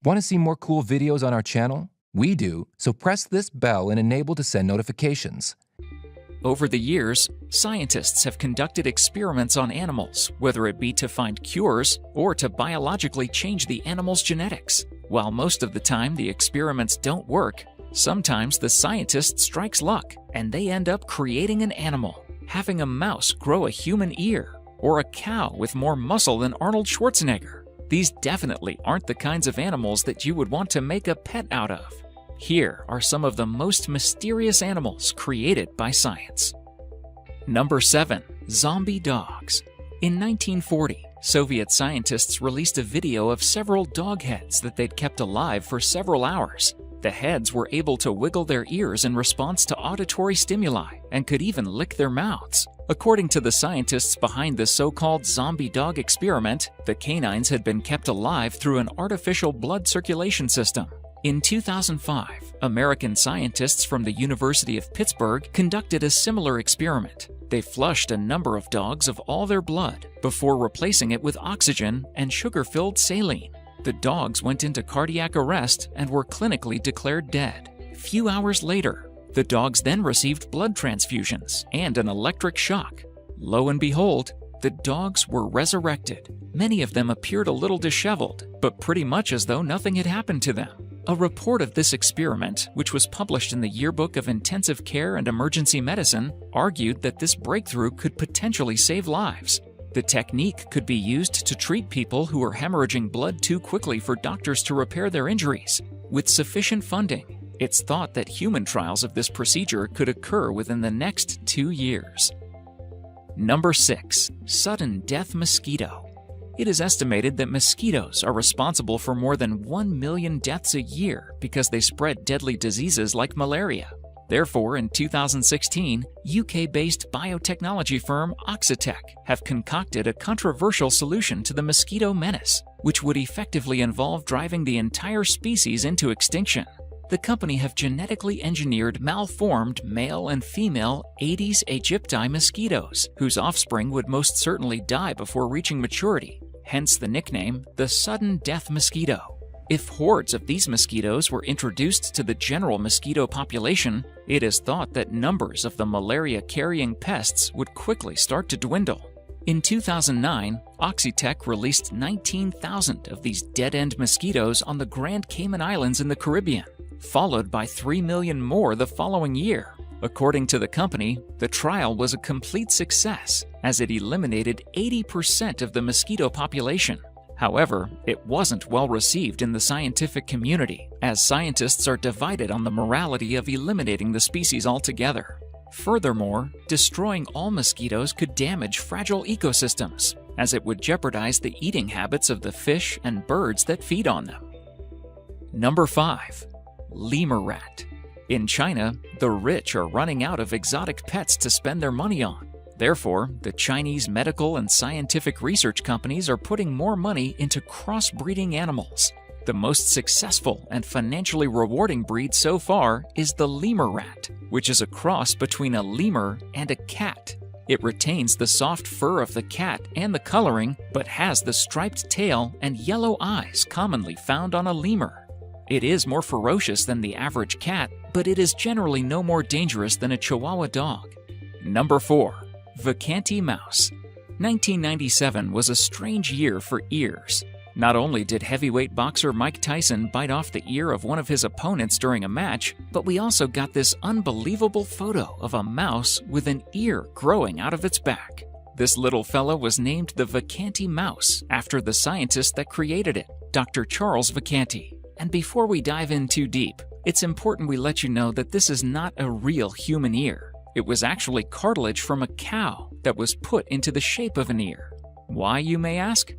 Want to see more cool videos on our channel? We do, so press this bell and enable to send notifications. Over the years, scientists have conducted experiments on animals, whether it be to find cures or to biologically change the animal's genetics. While most of the time the experiments don't work, sometimes the scientist strikes luck and they end up creating an animal, having a mouse grow a human ear, or a cow with more muscle than Arnold Schwarzenegger. These definitely aren't the kinds of animals that you would want to make a pet out of. Here are some of the most mysterious animals created by science. Number 7. Zombie dogs. In 1940, Soviet scientists released a video of several dog heads that they'd kept alive for several hours. The heads were able to wiggle their ears in response to auditory stimuli and could even lick their mouths. According to the scientists behind the so-called zombie dog experiment, the canines had been kept alive through an artificial blood circulation system. In 2005, American scientists from the University of Pittsburgh conducted a similar experiment. They flushed a number of dogs of all their blood before replacing it with oxygen and sugar-filled saline. The dogs went into cardiac arrest and were clinically declared dead. Few hours later, the dogs then received blood transfusions and an electric shock. Lo and behold, the dogs were resurrected. Many of them appeared a little disheveled, but pretty much as though nothing had happened to them. A report of this experiment, which was published in the Yearbook of Intensive Care and Emergency Medicine, argued that this breakthrough could potentially save lives. The technique could be used to treat people who are hemorrhaging blood too quickly for doctors to repair their injuries. With sufficient funding, it's thought that human trials of this procedure could occur within the next 2 years. Number 6. Sudden death mosquito. It is estimated that mosquitoes are responsible for more than 1 million deaths a year because they spread deadly diseases like malaria. Therefore, in 2016, UK-based biotechnology firm Oxitec have concocted a controversial solution to the mosquito menace, which would effectively involve driving the entire species into extinction. The company have genetically engineered malformed male and female Aedes aegypti mosquitoes, whose offspring would most certainly die before reaching maturity, hence the nickname the sudden death mosquito. If hordes of these mosquitoes were introduced to the general mosquito population, it is thought that numbers of the malaria-carrying pests would quickly start to dwindle. In 2009, Oxitec released 19,000 of these dead-end mosquitoes on the Grand Cayman Islands in the Caribbean, followed by 3 million more the following year. According to the company, the trial was a complete success, as it eliminated 80% of the mosquito population. However, it wasn't well received in the scientific community, as scientists are divided on the morality of eliminating the species altogether. Furthermore, destroying all mosquitoes could damage fragile ecosystems, as it would jeopardize the eating habits of the fish and birds that feed on them. Number 5. Lemur rat. In China, the rich are running out of exotic pets to spend their money on. Therefore, the Chinese medical and scientific research companies are putting more money into crossbreeding animals. The most successful and financially rewarding breed so far is the lemur rat, which is a cross between a lemur and a cat. It retains the soft fur of the cat and the coloring, but has the striped tail and yellow eyes commonly found on a lemur. It is more ferocious than the average cat, but it is generally no more dangerous than a Chihuahua dog. Number 4. Vacanti mouse. 1997 was a strange year for ears. Not only did heavyweight boxer Mike Tyson bite off the ear of one of his opponents during a match, but we also got this unbelievable photo of a mouse with an ear growing out of its back. This little fella was named the Vacanti mouse after the scientist that created it, Dr. Charles Vacanti. And before we dive in too deep, it's important we let you know that this is not a real human ear. It was actually cartilage from a cow that was put into the shape of an ear. Why, you may ask?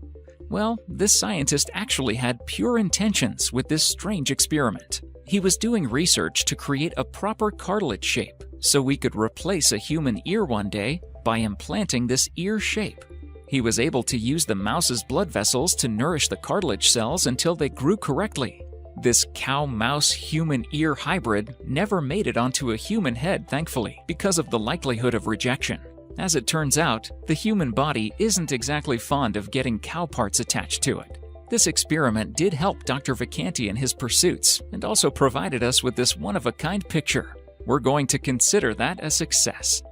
Well, this scientist actually had pure intentions with this strange experiment. He was doing research to create a proper cartilage shape so we could replace a human ear one day by implanting this ear shape. He was able to use the mouse's blood vessels to nourish the cartilage cells until they grew correctly. This cow-mouse-human ear hybrid never made it onto a human head, thankfully, because of the likelihood of rejection. As it turns out, the human body isn't exactly fond of getting cow parts attached to it. This experiment did help Dr. Vacanti in his pursuits and also provided us with this one-of-a-kind picture. We're going to consider that a success.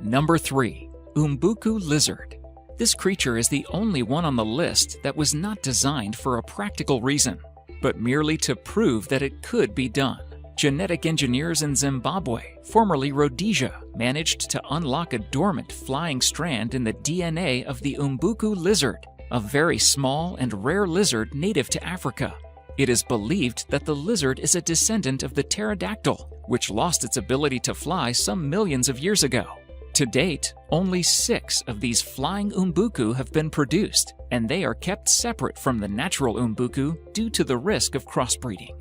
Number 3. Umbuku lizard. This creature is the only one on the list that was not designed for a practical reason, but merely to prove that it could be done. Genetic engineers in Zimbabwe, formerly Rhodesia, managed to unlock a dormant flying strand in the DNA of the Umbuku lizard, a very small and rare lizard native to Africa. It is believed that the lizard is a descendant of the pterodactyl, which lost its ability to fly some millions of years ago. To date, only 6 of these flying umbuku have been produced, and they are kept separate from the natural umbuku due to the risk of crossbreeding.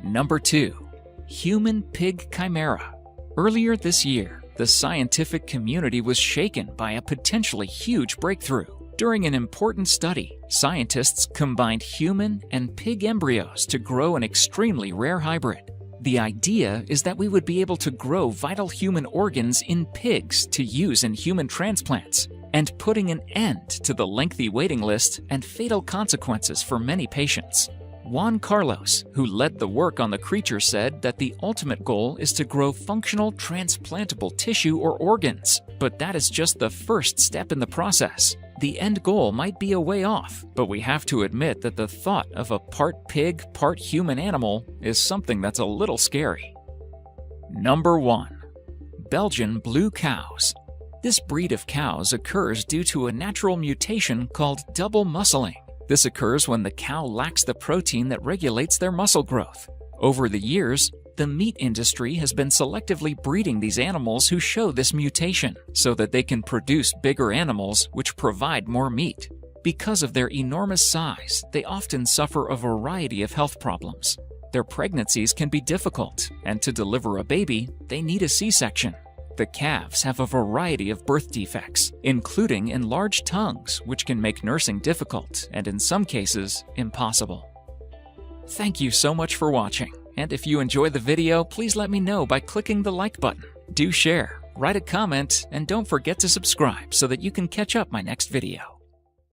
Number 2. Human-pig chimera. Earlier this year, the scientific community was shaken by a potentially huge breakthrough. During an important study, scientists combined human and pig embryos to grow an extremely rare hybrid. The idea is that we would be able to grow vital human organs in pigs to use in human transplants, and putting an end to the lengthy waiting list and fatal consequences for many patients. Juan Carlos, who led the work on the creature, said that the ultimate goal is to grow functional transplantable tissue or organs, but that is just the first step in the process. The end goal might be a way off, but we have to admit that the thought of a part pig, part human animal is something that's a little scary. Number 1. Belgian blue cows. This breed of cows occurs due to a natural mutation called double muscling. This occurs when the cow lacks the protein that regulates their muscle growth. Over the years, the meat industry has been selectively breeding these animals who show this mutation so that they can produce bigger animals which provide more meat. Because of their enormous size, they often suffer a variety of health problems. Their pregnancies can be difficult, and to deliver a baby, they need a C-section. The calves have a variety of birth defects, including enlarged tongues, which can make nursing difficult and in some cases, impossible. Thank you so much for watching, and if you enjoyed the video, please let me know by clicking the like button. Do share, write a comment, and don't forget to subscribe so that you can catch up my next video.